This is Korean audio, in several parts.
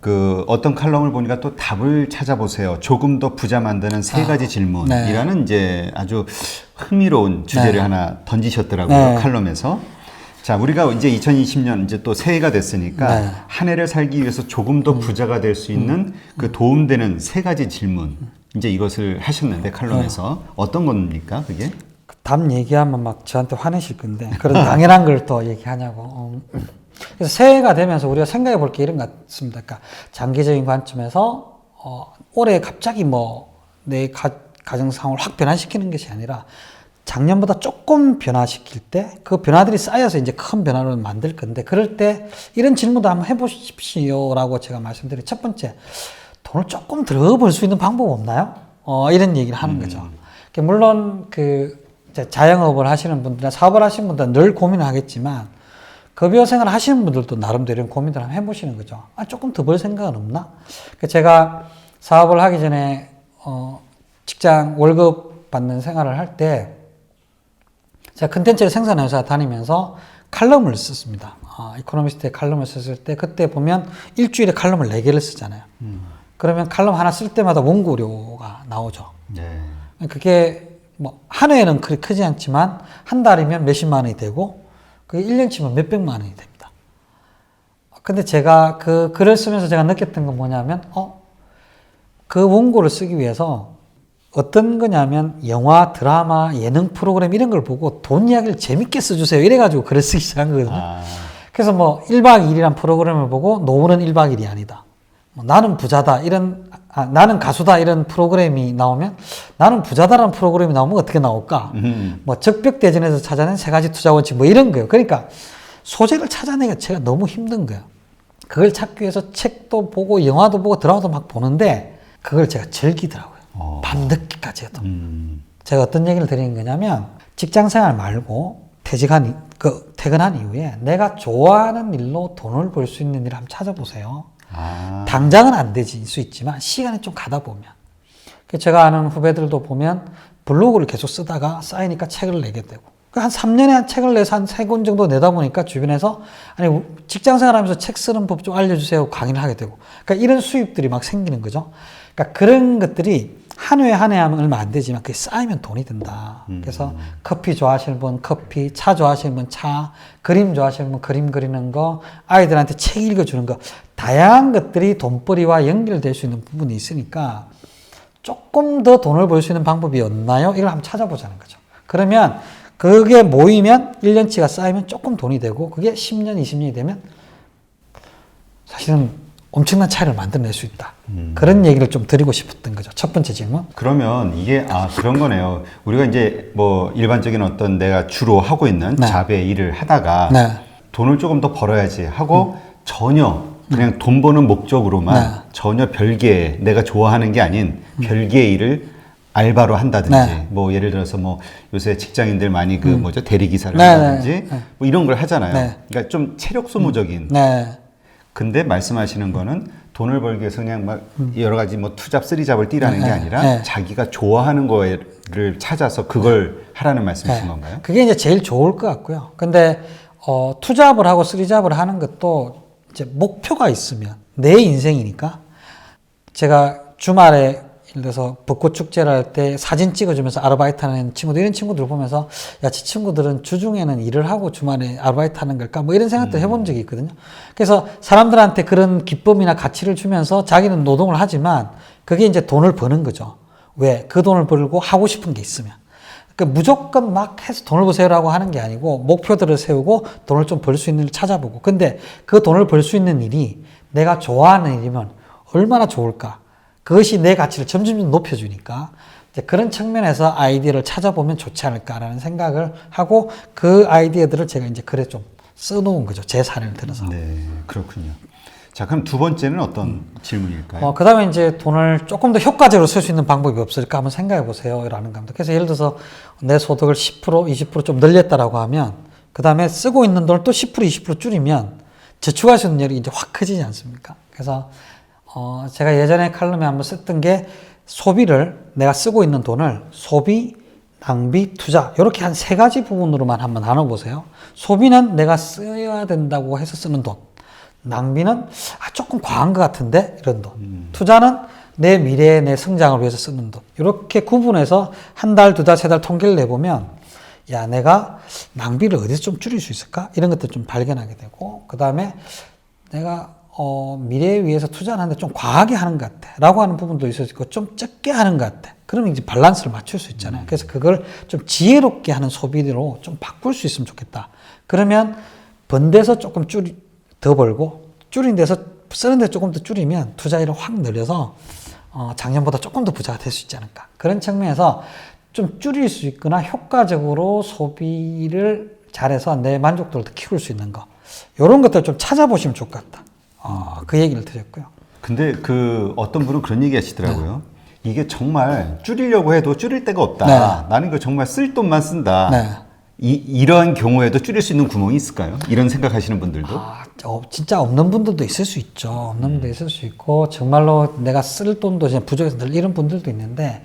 그 어떤 칼럼을 보니까 또 답을 찾아보세요. 조금 더 부자 만드는 세 가지 질문이라는 네. 이제 아주 흥미로운 주제를 네. 하나 던지셨더라고요. 네. 칼럼에서. 자, 우리가 이제 2020년 이제 또 새해가 됐으니까 네. 한 해를 살기 위해서 조금 더 부자가 될 수 있는 그 도움되는 세 가지 질문. 이제 이것을 하셨는데 칼럼에서 어떤 겁니까, 그게? 답 얘기하면 막 저한테 화내실 건데 그런 당연한 걸 또 얘기하냐고. 그래서 새해가 되면서 우리가 생각해 볼 게 이런 것 같습니다. 그러니까 장기적인 관점에서 올해 갑자기 뭐 내 가정 상황을 확 변화시키는 것이 아니라 작년보다 조금 변화시킬 때 그 변화들이 쌓여서 이제 큰 변화를 만들 건데 그럴 때 이런 질문도 한번 해보십시오라고 제가 말씀드린 첫 번째, 돈을 조금 더 벌 수 있는 방법 없나요? 이런 얘기를 하는 거죠. 물론 그 자영업을 하시는 분들이나 사업을 하시는 분들은 늘 고민을 하겠지만 급여 생활을 하시는 분들도 나름대로 이런 고민들 한번 해보시는 거죠. 조금 더 벌 생각은 없나? 제가 사업을 하기 전에 직장 월급 받는 생활을 할 때 제가 컨텐츠를 생산하는 회사 다니면서 칼럼을 썼습니다. 이코노미스트에 칼럼을 썼을 때 그때 보면 일주일에 칼럼을 4개를 쓰잖아요. 그러면 칼럼 하나 쓸 때마다 원고료가 나오죠. 네. 그게 뭐 한 해에는 그리 크지 않지만 한 달이면 몇십만 원이 되고 그게 1년 치면 몇백만 원이 됩니다. 근데 제가 그 글을 쓰면서 제가 느꼈던 건 뭐냐면 그 원고를 쓰기 위해서 어떤 거냐면 영화, 드라마, 예능 프로그램 이런 걸 보고 돈 이야기를 재밌게 써주세요 이래가지고 글을 쓰기 시작한 거거든요. 그래서 뭐 1박 2일이란 프로그램을 보고 노후는 1박 2일이 아니다. 나는 부자다 이런 나는 가수다 이런 프로그램이 나오면 나는 부자다라는 프로그램이 나오면 어떻게 나올까? 뭐 적벽대전에서 찾아낸 3가지 투자 원칙 뭐 이런 거예요. 그러니까 소재를 찾아내기가 제가 너무 힘든 거예요. 그걸 찾기 위해서 책도 보고 영화도 보고 드라마도 막 보는데 그걸 제가 즐기더라고요. 밤늦게까지 해도. 제가 어떤 얘기를 드리는 거냐면 직장생활 말고 퇴근한 이후에 내가 좋아하는 일로 돈을 벌 수 있는 일을 한번 찾아보세요. 당장은 안 되지 수 있지만 시간이 좀 가다 보면 제가 아는 후배들도 보면 블로그를 계속 쓰다가 쌓이니까 책을 내게 되고 한 3년에 한 책을 내서 한 3권 정도 내다 보니까 주변에서 아니 직장생활 하면서 책 쓰는 법 좀 알려주세요 강의를 하게 되고 그러니까 이런 수입들이 막 생기는 거죠. 그러니까 그런 것들이 한 회 한 회 하면 얼마 안 되지만 그게 쌓이면 돈이 든다. 그래서 커피 좋아하시는 분 커피, 차 좋아하시는 분 차, 그림 좋아하시는 분 그림 그리는 거, 아이들한테 책 읽어주는 거 다양한 것들이 돈벌이와 연결될 수 있는 부분이 있으니까 조금 더 돈을 벌 수 있는 방법이 없나요? 이걸 한번 찾아보자는 거죠. 그러면 그게 모이면 1년치가 쌓이면 조금 돈이 되고 그게 10년, 20년이 되면 사실은 엄청난 차이를 만들어낼 수 있다. 그런 얘기를 좀 드리고 싶었던 거죠. 첫 번째 질문. 그러면 이게 그런 거네요. 우리가 이제 뭐 일반적인 어떤 내가 주로 하고 있는 잡의 일을 하다가 돈을 조금 더 벌어야지 하고 전혀 그냥 돈 버는 목적으로만 전혀 별개의 내가 좋아하는 게 아닌 별개의 일을 알바로 한다든지 뭐 예를 들어서 뭐 요새 직장인들 많이 그 뭐죠 대리기사를 한다든지 뭐 이런 걸 하잖아요. 그러니까 좀 체력 소모적인. 근데 말씀하시는 거는 돈을 벌기 위해서 그냥 막 여러 가지 뭐 투잡, 쓰리잡을 뛰라는 게 아니라 자기가 좋아하는 거를 찾아서 그걸 하라는 말씀이신 건가요? 그게 이제 제일 좋을 것 같고요. 근데 투잡을 하고 쓰리잡을 하는 것도 이제 목표가 있으면 내 인생이니까 제가 주말에 예를 들어서 벚꽃 축제를 할 때 사진 찍어주면서 아르바이트 하는 친구들, 이런 친구들을 보면서 야, 저 친구들은 주중에는 일을 하고 주말에 아르바이트 하는 걸까? 뭐 이런 생각도 해본 적이 있거든요. 그래서 사람들한테 그런 기쁨이나 가치를 주면서 자기는 노동을 하지만 그게 이제 돈을 버는 거죠. 왜? 그 돈을 벌고 하고 싶은 게 있으면. 그러니까 무조건 막 해서 돈을 버세요라고 하는 게 아니고 목표들을 세우고 돈을 좀 벌 수 있는 일을 찾아보고 근데 그 돈을 벌 수 있는 일이 내가 좋아하는 일이면 얼마나 좋을까? 그것이 내 가치를 점점 높여주니까 이제 그런 측면에서 아이디어를 찾아보면 좋지 않을까라는 생각을 하고 그 아이디어들을 제가 이제 글에 좀 써놓은 거죠. 제 사례를 들어서. 네, 그렇군요. 자, 그럼 두 번째는 어떤 질문일까요? 그 다음에 이제 돈을 조금 더 효과적으로 쓸 수 있는 방법이 없을까 한번 생각해 보세요. 라는 겁니다. 그래서 예를 들어서 내 소득을 10%, 20% 좀 늘렸다라고 하면 그 다음에 쓰고 있는 돈을 또 10%, 20% 줄이면 저축할 수 있는 여력이 이제 확 커지지 않습니까? 그래서 제가 예전에 칼럼에 한번 썼던 게 소비를 내가 쓰고 있는 돈을 소비, 낭비, 투자 이렇게 한 3가지 부분으로만 한번 나눠보세요. 소비는 내가 써야 된다고 해서 쓰는 돈. 낭비는 조금 과한 것 같은데 이런 돈. 투자는 내 미래, 내 성장을 위해서 쓰는 돈. 이렇게 구분해서 한 달, 두 달, 세 달 통계를 내보면 야, 내가 낭비를 어디서 좀 줄일 수 있을까? 이런 것들 좀 발견하게 되고, 그 다음에 내가 미래에 위해서 투자를 하는데 좀 과하게 하는 것 같아. 라고 하는 부분도 있을 수 있고, 좀 적게 하는 것 같아. 그러면 이제 밸런스를 맞출 수 있잖아요. 그래서 그걸 좀 지혜롭게 하는 소비로 좀 바꿀 수 있으면 좋겠다. 그러면 번 데서 조금 더 벌고, 줄인 데서 쓰는 데 조금 더 줄이면 투자율을 확 늘려서 작년보다 조금 더 부자가 될 수 있지 않을까. 그런 측면에서 좀 줄일 수 있거나 효과적으로 소비를 잘해서 내 만족도를 더 키울 수 있는 거. 이런 것들 좀 찾아보시면 좋을 것 같다. 그 얘기를 드렸고요. 근데 어떤 분은 그런 얘기 하시더라고요. 네. 이게 정말 줄이려고 해도 줄일 데가 없다. 네. 나는 이거 정말 쓸 돈만 쓴다. 네. 이런 경우에도 줄일 수 있는 구멍이 있을까요? 이런 생각하시는 분들도? 진짜 없는 분들도 있을 수 있죠. 없는 분도 있을 수 있고, 정말로 내가 쓸 돈도 그냥 부족해서 늘 이런 분들도 있는데,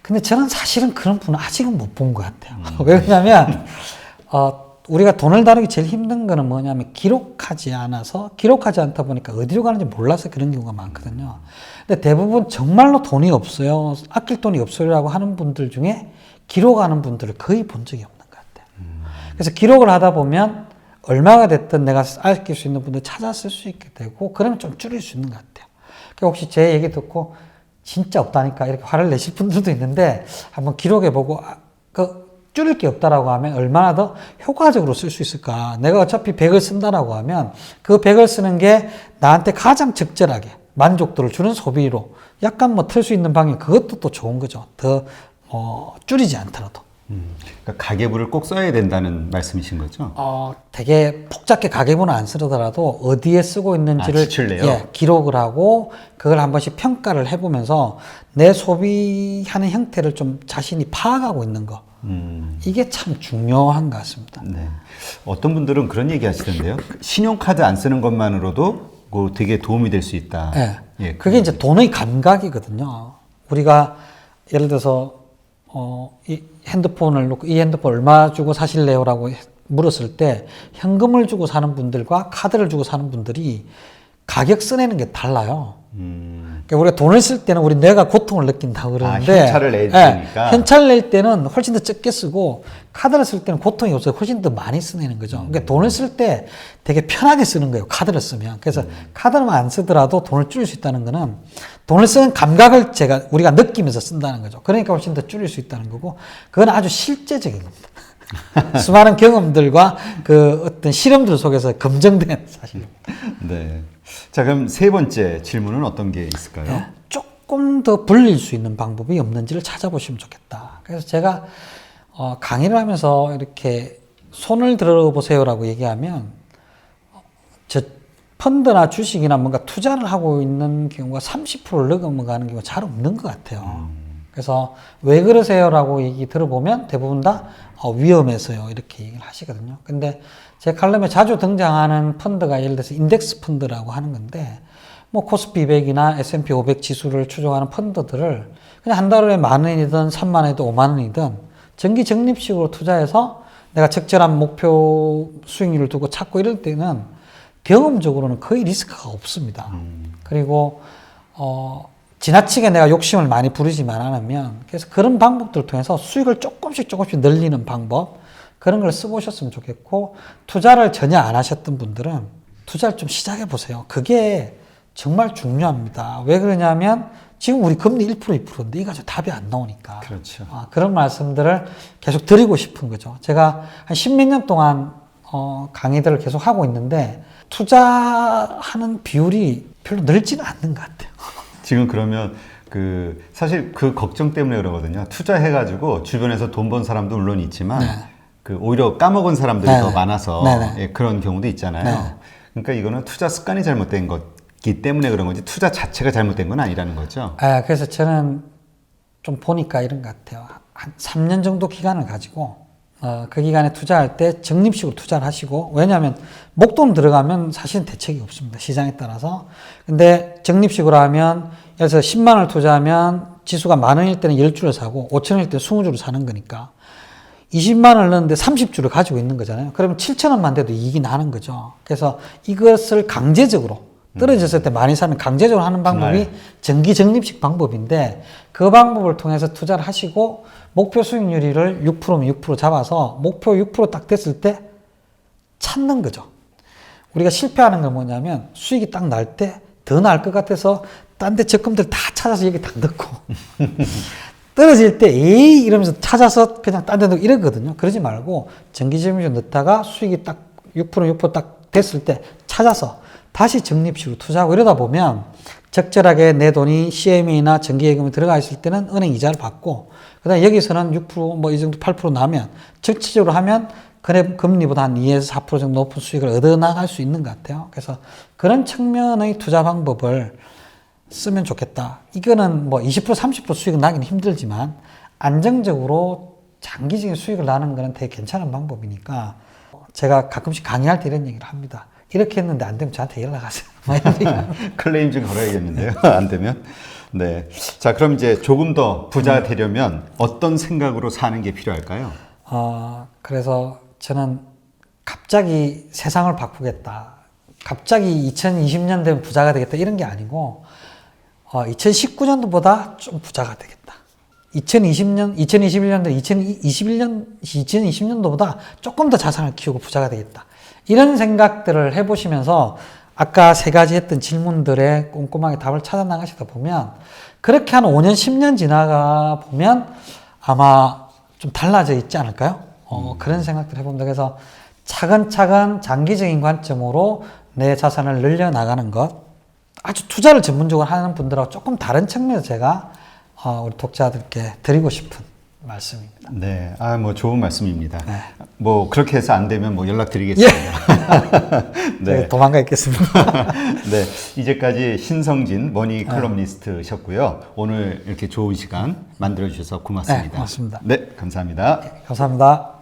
근데 저는 사실은 그런 분은 아직은 못 본 것 같아요. 왜 그러냐면, 우리가 돈을 다루기 제일 힘든 거는 뭐냐면, 기록하지 않다 보니까 어디로 가는지 몰라서 그런 경우가 많거든요. 근데 대부분 정말로 돈이 없어요. 아낄 돈이 없어요라고 하는 분들 중에 기록하는 분들을 거의 본 적이 없는 것 같아요. 그래서 기록을 하다 보면, 얼마가 됐든 내가 아낄 수 있는 분들 찾아 쓸 수 있게 되고, 그러면 좀 줄일 수 있는 것 같아요. 그러니까 혹시 제 얘기 듣고, 진짜 없다니까 이렇게 화를 내실 분들도 있는데 한번 기록해보고 줄일 게 없다라고 하면 얼마나 더 효과적으로 쓸 수 있을까. 내가 어차피 100을 쓴다라고 하면 그 100을 쓰는 게 나한테 가장 적절하게 만족도를 주는 소비로 약간 틀 수 있는 방향, 그것도 또 좋은 거죠. 더 줄이지 않더라도. 그러니까 가계부를 꼭 써야 된다는 말씀이신 거죠? 되게 복잡하게 가계부는 안 쓰더라도 어디에 쓰고 있는지를 기록을 하고 그걸 한 번씩 평가를 해보면서 내 소비하는 형태를 좀 자신이 파악하고 있는 거. 이게 참 중요한 것 같습니다. 네. 어떤 분들은 그런 얘기 하시던데요. 신용카드 안 쓰는 것만으로도 되게 도움이 될 수 있다. 네. 예, 그게 이제 돈의 감각이거든요. 우리가 예를 들어서 이 핸드폰을 놓고 이 핸드폰 얼마 주고 사실래요? 라고 물었을 때 현금을 주고 사는 분들과 카드를 주고 사는 분들이 가격 써내는 게 달라요. 그러니까 우리가 돈을 쓸 때는 우리 뇌가 고통을 느낀다고 그러는데 현찰을 내니까 현찰 낼 때는 훨씬 더 적게 쓰고 카드를 쓸 때는 고통이 없어서 훨씬 더 많이 쓰내는 거죠. 그러니까 돈을 쓸 때 되게 편하게 쓰는 거예요. 카드를 쓰면. 그래서 카드를 안 쓰더라도 돈을 줄일 수 있다는 거는 돈을 쓰는 감각을 우리가 느끼면서 쓴다는 거죠. 그러니까 훨씬 더 줄일 수 있다는 거고, 그건 아주 실제적인 겁니다. 수많은 경험들과 어떤 실험들 속에서 검증된 사실입니다. 네. 자, 그럼 세 번째 질문은 어떤 게 있을까요? 네, 조금 더 불릴 수 있는 방법이 없는지를 찾아보시면 좋겠다. 그래서 제가 강의를 하면서 이렇게 손을 들어보세요라고 얘기하면 펀드나 주식이나 뭔가 투자를 하고 있는 경우가 30%를 넘어가는 경우가 잘 없는 것 같아요. 그래서 왜 그러세요라고 얘기 들어보면 대부분 다 위험해서요 이렇게 얘기를 하시거든요. 근데 제 칼럼에 자주 등장하는 펀드가 예를 들어서 인덱스 펀드라고 하는 건데, 코스피 200이나 S&P 500 지수를 추종하는 펀드들을 그냥 한 달에 10,000원이든 30,000원이든 50,000원이든 정기 적립식으로 투자해서 내가 적절한 목표 수익률을 두고 찾고 이럴 때는 경험적으로는 거의 리스크가 없습니다. 그리고 지나치게 내가 욕심을 많이 부리지만 않으면, 그래서 그런 방법들을 통해서 수익을 조금씩 늘리는 방법, 그런 걸 써보셨으면 좋겠고, 투자를 전혀 안 하셨던 분들은 투자를 좀 시작해 보세요. 그게 정말 중요합니다. 왜 그러냐면 지금 우리 금리 1%, 2%인데 이거 답이 안 나오니까. 그렇죠. 그런 말씀들을 계속 드리고 싶은 거죠. 제가 한 10몇 년 동안 강의들을 계속 하고 있는데 투자하는 비율이 별로 늘지는 않는 것 같아요. 지금 그러면 사실 그 걱정 때문에 그러거든요. 투자해가지고 주변에서 돈 번 사람도 물론 있지만 오히려 까먹은 사람들이 더 많아서 그런 경우도 있잖아요. 그러니까 이거는 투자 습관이 잘못된 거기 때문에 그런 거지 투자 자체가 잘못된 건 아니라는 거죠. 그래서 저는 좀 보니까 이런 것 같아요. 한 3년 정도 기간을 가지고 그 기간에 투자할 때 적립식으로 투자를 하시고, 왜냐하면 목돈 들어가면 사실은 대책이 없습니다. 시장에 따라서. 근데 적립식으로 하면 예를 들어서 10만 원을 투자하면 지수가 10,000원일 때는 10주를 사고 5,000원일 때는 20주를 사는 거니까 20만 원을 넣는데 30주를 가지고 있는 거잖아요. 그러면 7천 원만 돼도 이익이 나는 거죠. 그래서 이것을 강제적으로 떨어졌을 때 많이 사면 강제적으로 하는 방법이 정기 적립식 방법인데 그 방법을 통해서 투자를 하시고 목표 수익률을 6%면 6% 잡아서 목표 6%딱 됐을 때 찾는 거죠. 우리가 실패하는 건 뭐냐면 수익이 딱 날 때 더 나을 것 같아서 딴 데 적금들 다 찾아서 여기 다 넣고 떨어질 때 에이 이러면서 찾아서 그냥 딴 데 넣고 이러거든요. 그러지 말고 정기적립식 넣다가 수익이 딱 6%딱 됐을 때 찾아서 다시 적립식으로 투자하고 이러다 보면 적절하게 내 돈이 CMA나 정기예금에 들어가 있을 때는 은행 이자를 받고 그다음에 여기서는 6%뭐 이 정도 8% 나면 전체적으로 하면 금리보다 한 2에서 4% 정도 높은 수익을 얻어 나갈 수 있는 것 같아요. 그래서 그런 측면의 투자 방법을 쓰면 좋겠다. 이거는 뭐 20% 30% 수익은 나기는 힘들지만 안정적으로 장기적인 수익을 나는 거는 되게 괜찮은 방법이니까 제가 가끔씩 강의할 때 이런 얘기를 합니다. 이렇게 했는데 안 되면 저한테 연락하세요. 클레임 좀 걸어야겠는데요. 안 되면. 네. 자, 그럼 이제 조금 더 부자가 되려면 어떤 생각으로 사는 게 필요할까요? 그래서 저는 갑자기 세상을 바꾸겠다. 갑자기 2020년 되면 부자가 되겠다. 이런 게 아니고, 2019년도보다 좀 부자가 되겠다. 2021년도, 2020년도보다 조금 더 자산을 키우고 부자가 되겠다. 이런 생각들을 해보시면서 아까 세 가지 했던 질문들에 꼼꼼하게 답을 찾아 나가시다 보면 그렇게 한 5년, 10년 지나가 보면 아마 좀 달라져 있지 않을까요? 그런 생각들 해봅니다. 그래서 차근차근 장기적인 관점으로 내 자산을 늘려나가는 것, 아주 투자를 전문적으로 하는 분들하고 조금 다른 측면에서 제가 우리 독자들께 드리고 싶은 말씀입니다. 네, 뭐 좋은 말씀입니다. 네. 뭐 그렇게 해서 안 되면 뭐 연락드리겠습니다. 네, 도망가 있겠습니다. 네, 이제까지 신성진 머니 컬럼니스트셨고요. 오늘 이렇게 좋은 시간 만들어 주셔서 고맙습니다. 네, 고맙습니다. 네, 감사합니다. 감사합니다.